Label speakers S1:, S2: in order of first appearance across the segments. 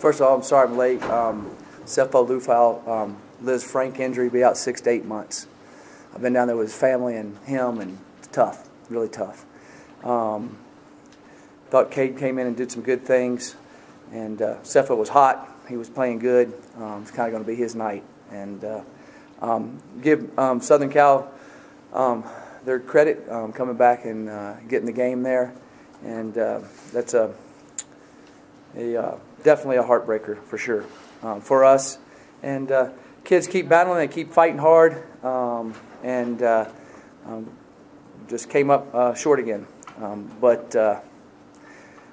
S1: First of all, I'm sorry I'm late. Sefo Lufal, Liz Frank injury, be out 6 to 8 months. I've been down there with his family and him, and it's tough, really tough. Thought Cade came in and did some good things, and Sefo was hot. He was playing good. It's kind of going to be his night. And give Southern Cal their credit coming back and getting the game there, and that's definitely a heartbreaker for sure for us. And kids keep battling, they keep fighting hard, and just came up short again. But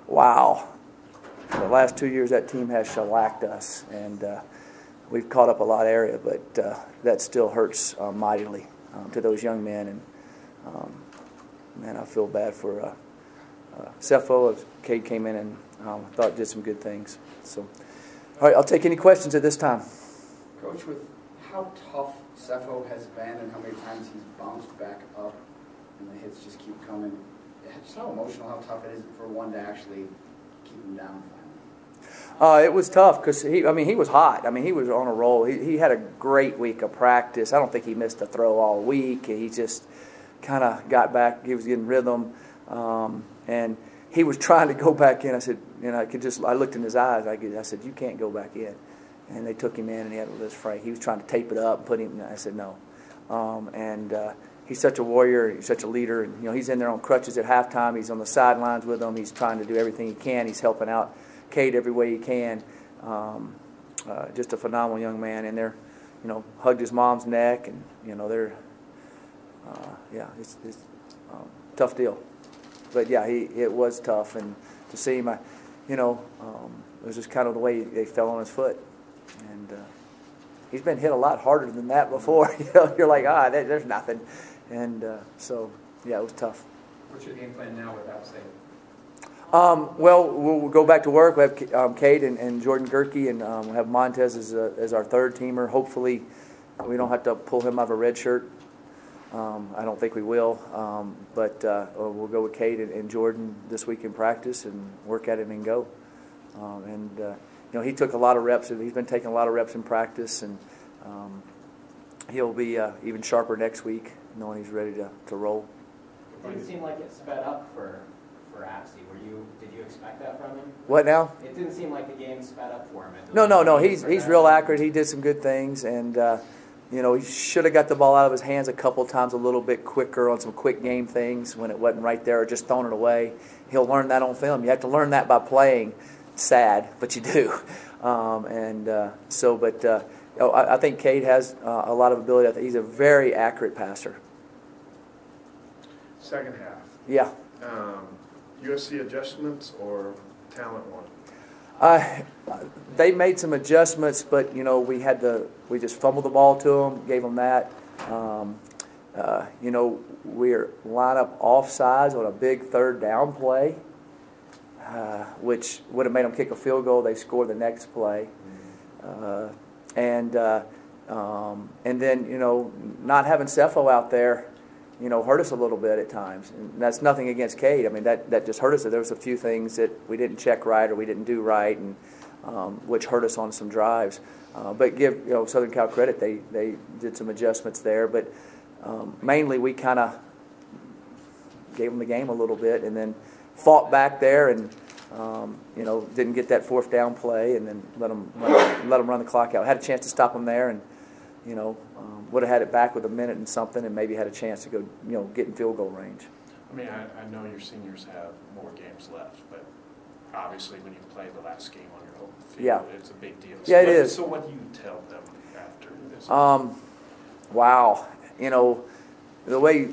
S1: wow, the last 2 years that team has shellacked us, and we've caught up a lot of area, but that still hurts mightily to those young men. And man, I feel bad for Sefo. Cade came in and thought did some good things. So, all right, I'll take any questions at this time.
S2: Coach, with how tough Sefo has been and how many times he's bounced back up and the hits just keep coming, just how emotional, how tough it is for one to actually keep him down finally?
S1: It was tough because he was hot. I mean, he was on a roll. He had a great week of practice. I don't think he missed a throw all week. He just kind of got back. He was getting rhythm, and he was trying to go back in. I said, I looked in his eyes. I said, you can't go back in. And they took him in, and he had Liz Frank. He was trying to tape it up and put him. I said no. He's such a warrior. He's such a leader. And he's in there on crutches at halftime. He's on the sidelines with them. He's trying to do everything he can. He's helping out Cade every way he can. Just a phenomenal young man. And they're, hugged his mom's neck, and they're, it's tough deal. But yeah, it was tough, and to see him, it was just kind of the way they fell on his foot, and he's been hit a lot harder than that before. You're like, there's nothing, and so yeah, it was tough.
S3: What's your game plan now with App State?
S1: Well, we'll go back to work. We have Cade and Jordan Gerke, and we'll have Montez as our third teamer. Hopefully, we don't have to pull him out of a red shirt. I don't think we will, but we'll go with Cade and Jordan this week in practice and work at it and go. He took a lot of reps. He's been taking a lot of reps in practice, and he'll be even sharper next week, knowing he's ready to roll.
S4: It didn't seem like it sped up for Apsey. Did you expect that from him?
S1: What now?
S4: It didn't seem like the game sped up for him.
S1: No. He's real accurate. He did some good things, and he should have got the ball out of his hands a couple times a little bit quicker on some quick game things when it wasn't right there, or just throwing it away. He'll learn that on film. You have to learn that by playing. Sad, but you do. I think Cade has a lot of ability. I think he's a very accurate passer.
S5: Second half.
S1: Yeah.
S5: USC adjustments or talent one?
S1: They made some adjustments, but we just fumbled the ball to them, gave them that. We're line up offsides on a big third down play, which would have made them kick a field goal. They scored the next play, and then not having Sefo out there, hurt us a little bit at times. And that's nothing against Cade. I mean, that just hurt us. There was a few things that we didn't check right or we didn't do right, and which hurt us on some drives. But give Southern Cal credit. They did some adjustments there. But mainly we kind of gave them the game a little bit, and then fought back there, and didn't get that fourth down play, and then let them run the clock out. Had a chance to stop them there, and would have had it back with a minute and something, and maybe had a chance to go get in field goal range.
S5: I mean, I know your seniors have more games left, but obviously when you play the last game on your home field, it's a big deal. So
S1: it is.
S5: So what do you tell them after this?
S1: Wow. The way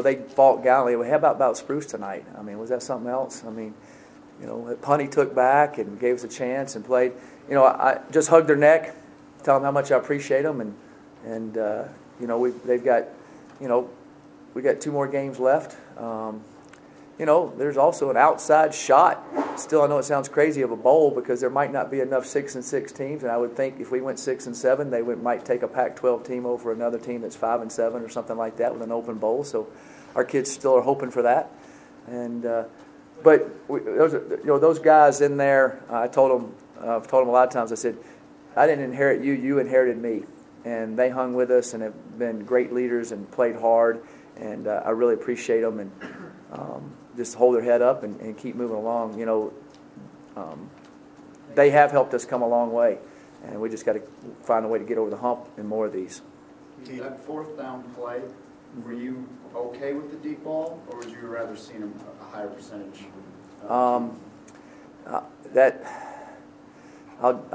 S1: they fought gallantly. How about Spruce tonight? I mean, was that something else? I mean, punt he took back and gave us a chance and played. I just hugged their neck, tell them how much I appreciate them, and they've got, we got 2 more games left. There's also an outside shot. Still, I know it sounds crazy of a bowl because there might not be enough 6-6 teams, and I would think if we went 6-7, they might take a Pac-12 team over another team that's 5-7 or something like that with an open bowl. So our kids still are hoping for that. And those guys in there, I told them I've told them a lot of times, I said, I didn't inherit you, you inherited me. And they hung with us and have been great leaders and played hard. And I really appreciate them, and just hold their head up and keep moving along. You know, they have helped us come a long way, and we just got to find a way to get over the hump in more of these.
S2: That fourth down play, were you okay with the deep ball, or would you rather seen a higher percentage?
S1: I'll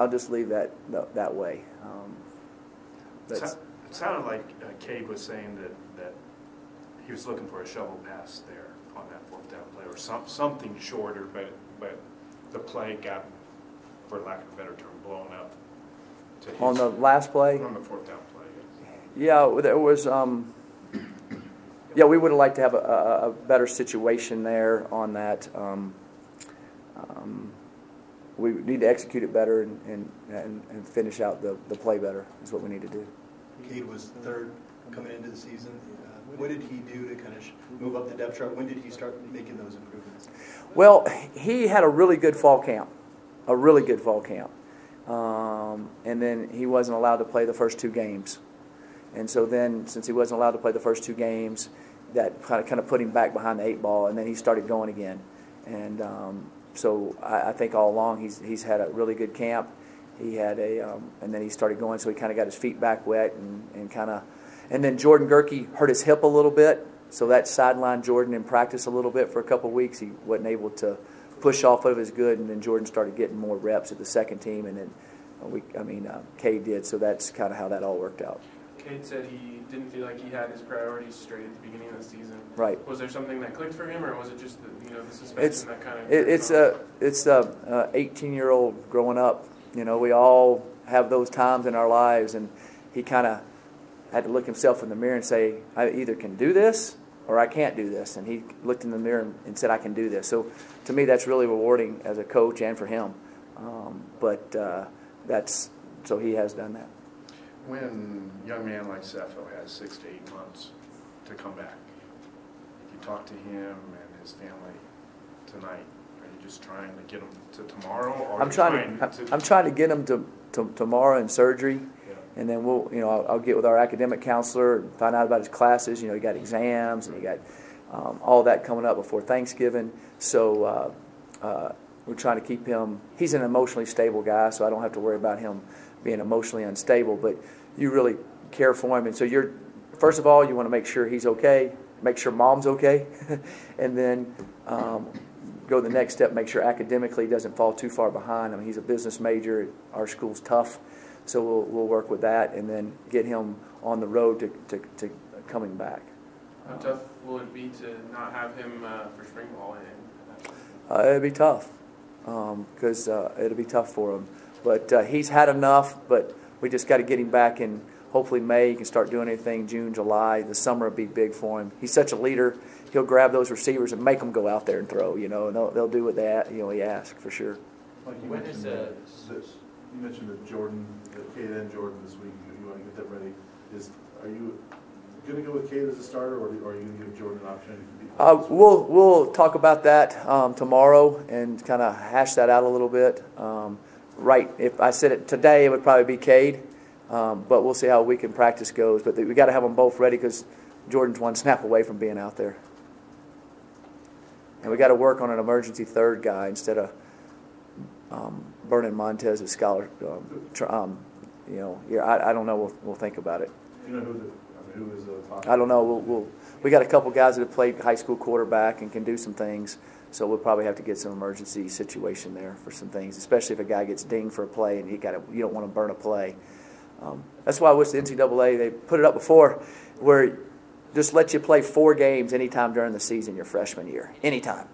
S1: just leave that way.
S5: It sounded like Cade was saying that he was looking for a shovel pass there on that fourth down play, or something shorter, but the play got, for lack of a better term, blown up.
S1: On the last play?
S5: On the fourth down play, yes.
S1: Yeah, there was. Yeah, we would have liked to have a better situation there on that. We need to execute it better and finish out the play better is what we need to do.
S6: Cade was third coming into the season. What did he do to kind of move up the depth chart? When did he start making those improvements?
S1: Well, he had a really good fall camp, and then he wasn't allowed to play the first 2 games. And so then, since he wasn't allowed to play the first 2 games, that kind of put him back behind the 8 ball, and then he started going again. And so I think all along he's had a really good camp. He had and then he started going, so he kind of got his feet back wet and then Jordan Gerke hurt his hip a little bit, so that sidelined Jordan in practice a little bit for a couple of weeks. He wasn't able to push off of as good, and then Jordan started getting more reps at the second team, and then Cade did, so that's kind of how that all worked out.
S7: Cade said he didn't feel like he had his priorities straight at the beginning of the season.
S1: Right.
S7: Was there something that clicked for him, or was it just the suspension that kind of?
S1: It's a 18-year-old growing up. You know, we all have those times in our lives, and he kind of had to look himself in the mirror and say, I either can do this or I can't do this. And he looked in the mirror and said, I can do this. So to me, that's really rewarding as a coach and for him. So he has done that.
S5: When a young man like Sefo has 6 to 8 months to come back, if you talk to him and his family tonight, are you just trying to get him to tomorrow? Or I'm
S1: trying to get him to tomorrow in surgery, yeah. And then I'll get with our academic counselor and find out about his classes. You know, he got exams and he got all that coming up before Thanksgiving. So we're trying to keep him. He's an emotionally stable guy, so I don't have to worry about him being emotionally unstable. But you really care for him, and so first of all, you want to make sure he's okay, make sure mom's okay, and then go the next step, make sure academically he doesn't fall too far behind. I mean, he's a business major. Our school's tough, so we'll work with that, and then get him on the road to coming back.
S7: How tough will it be to not have him for spring ball?
S1: It'll be tough, because it'll be tough for him. But he's had enough, but we just got to get him back in hopefully May. He can start doing anything June, July. The summer will be big for him. He's such a leader. He'll grab those receivers and make them go out there and throw, and they'll do what he asks for sure.
S8: Mike, you mentioned that Cade and Jordan this week, you want to get that ready. Are you going to go with Cade as a starter, or are you going to give Jordan an opportunity to be?
S1: We'll talk about that tomorrow and kind of hash that out a little bit. Right, if I said it today, it would probably be Cade, but we'll see how weekend practice goes. But we got to have them both ready because Jordan's one snap away from being out there, and we got to work on an emergency third guy instead of burning Montez's scholar. I don't know. We'll think about it.
S8: Do you know who is
S1: I don't know. We got a couple guys that have played high school quarterback and can do some things. So we'll probably have to get some emergency situation there for some things, especially if a guy gets dinged for a play and you don't want to burn a play. That's why I wish the NCAA, they put it up before, where just let you play 4 games anytime during the season your freshman year, anytime.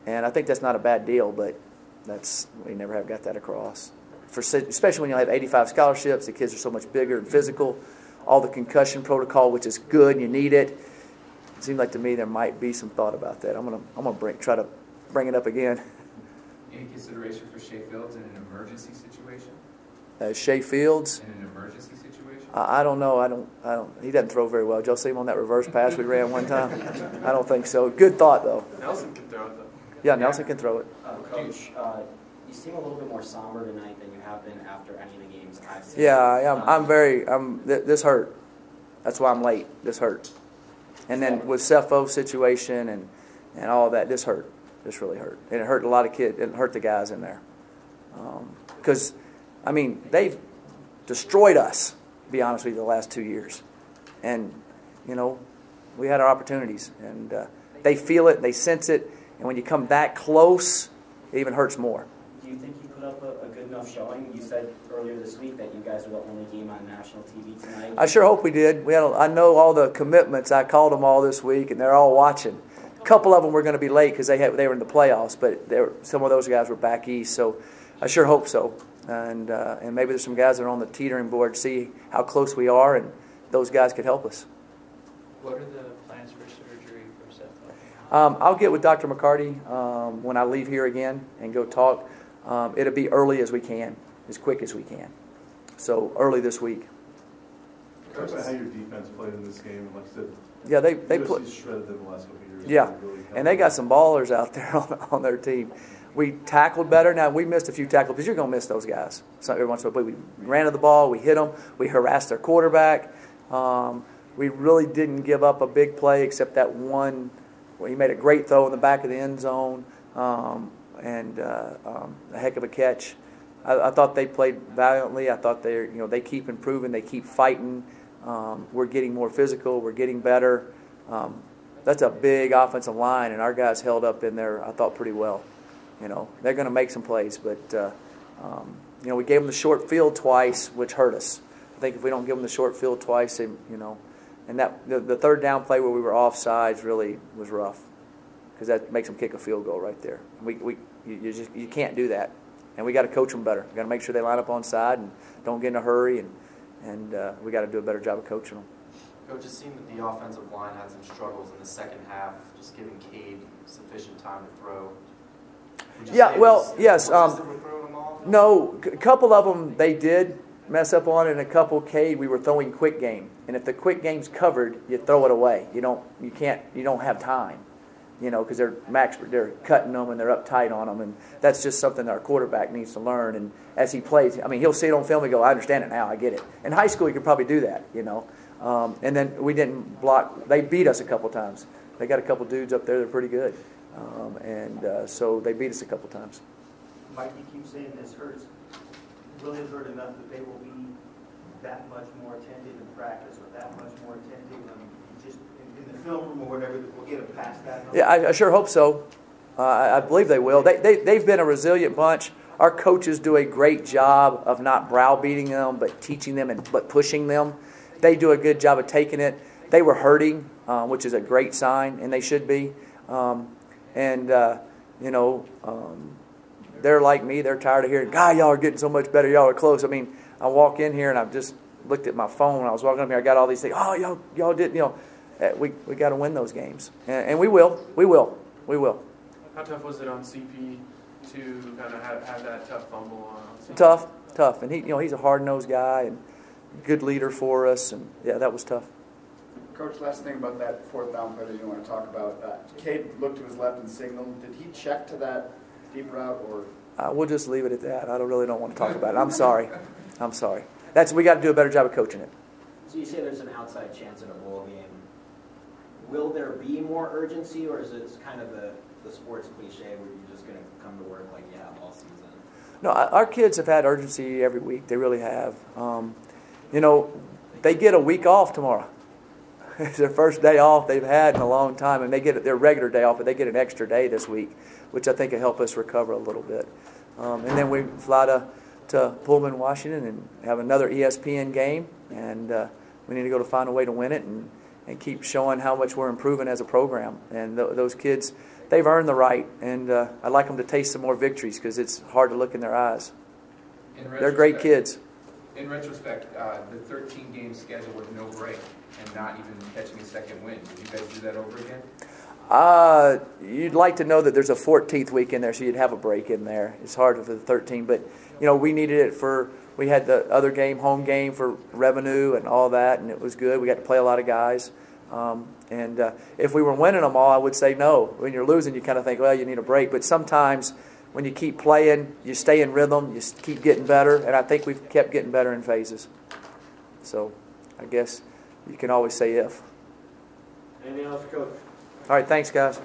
S1: And I think that's not a bad deal, but we never have got that across. Especially when you have 85 scholarships, the kids are so much bigger and physical. All the concussion protocol, which is good, you need it. It seems like to me there might be some thought about that. I'm gonna try to bring it up again.
S3: Any consideration for Shea Fields in an emergency situation?
S1: Shea Fields.
S3: In an emergency situation?
S1: I don't know. I don't. He doesn't throw very well. Did y'all see him on that reverse pass we ran one time? I don't think so. Good thought though.
S7: Nelson can throw it though.
S1: Yeah, Nelson can throw it.
S4: Coach, you seem a little bit more somber tonight than you have been after any of the games I've seen.
S1: Yeah, this hurt. That's why I'm late. This hurt. And then with Sefo situation and all that, this hurt. This really hurt. And it hurt a lot of kids. It hurt the guys in there. Because, they've destroyed us, to be honest with you, the last 2 years. And, we had our opportunities. And they feel it, they sense it. And when you come that close, it even hurts more.
S4: Do you think you put up a good enough showing? You said earlier this week that you guys were the only game on national TV tonight.
S1: I sure hope we did. I know all the commitments. I called them all this week, and they're all watching. A couple of them were going to be late because they were in the playoffs, but some of those guys were back east. So I sure hope so. And maybe there's some guys that are on the teetering board to see how close we are, and those guys could help us.
S9: What are the plans for surgery for Sefo?
S1: I'll get with Dr. McCarty when I leave here again and go talk. It'll be early as we can, as quick as we can. So early this week.
S8: Talk about how your defense played in this game. Like I said,
S1: yeah, they
S8: shredded them the last couple of years.
S1: Yeah, and they got some ballers out there on their team. We tackled better. Now, we missed a few tackles because you're going to miss those guys. So every once in a while, we ran to the ball, we hit them, we harassed their quarterback. We really didn't give up a big play except that one where he made a great throw in the back of the end zone and a heck of a catch. I thought they played valiantly. I thought they keep improving, they keep fighting. We're getting more physical, we're getting better. That's a big offensive line, and our guys held up in there, I thought, pretty well. They're going to make some plays, but we gave them the short field twice, which hurt us. I think if we don't give them the short field twice, and that the third down play where we were offsides really was rough because that makes them kick a field goal right there. You can't do that, and we got to coach them better. We got to make sure they line up on side and don't get in a hurry, and we got to do a better job of coaching them.
S10: Coach, it seemed that the offensive line had some struggles in the second half, just giving Cade sufficient time to throw.
S1: Yeah, well, yes. No, a couple of them they did mess up on, and a couple Cade we were throwing quick game, and if the quick game's covered, you throw it away. You don't have time, because they're cutting them and they're up tight on them, and that's just something that our quarterback needs to learn. And as he plays, he'll see it on film and go, I understand it now, I get it. In high school, you could probably do that, and then we didn't block. They beat us a couple times. They got a couple dudes up there that are pretty good. So they beat us a couple times.
S11: Mike, you keep saying this hurts. Will it hurt enough that they will be that much more attentive in practice or that much more attentive just in the film room or whatever that will get them past that?
S1: Yeah, I sure hope so. I believe they will. They've been a resilient bunch. Our coaches do a great job of not browbeating them, but teaching them but pushing them. They do a good job of taking it. They were hurting, which is a great sign, and they should be. They're like me. They're tired of hearing, God, y'all are getting so much better. Y'all are close. I walk in here and I've just looked at my phone when I was walking up here. I got all these things. Oh, y'all did. We got to win those games, and we will. We will. We will.
S7: How tough was it on CP to kind of have that tough fumble on CP? Tough,
S1: and he's a hard-nosed guy and good leader for us, and yeah, that was tough.
S2: Coach, last thing about that fourth down play that you want to talk about. Cade looked to his left and signaled. Did he check to that deep route, or?
S1: We'll just leave it at that. I don't want to talk about it. I'm sorry. We got to do a better job of coaching it.
S4: So you say there's an outside chance in a bowl game. Will there be more urgency, or is it kind of the sports cliche where you're just going to come to work like you have all season?
S1: No, our kids have had urgency every week. They really have. They get a week off tomorrow. It's their first day off they've had in a long time, and they get their regular day off, but they get an extra day this week, which I think will help us recover a little bit. And then we fly to Pullman, Washington, and have another ESPN game, and we need to go to find a way to win it and keep showing how much we're improving as a program. And those kids, they've earned the right, and I'd like them to taste some more victories because it's hard to look in their eyes. They're great kids.
S3: In retrospect, the 13-game schedule with no break and not even catching a second win, would you guys do that over again?
S1: You'd like to know that there's a 14th week in there, so you'd have a break in there. It's hard for the 13, but we needed it we had the other game, home game for revenue and all that, and it was good. We got to play a lot of guys. If we were winning them all, I would say no. When you're losing, you kind of think, well, you need a break. But sometimes, when you keep playing, you stay in rhythm, you keep getting better, and I think we've kept getting better in phases. So I guess you can always say if.
S12: Anything else, Coach?
S1: All right, thanks, guys.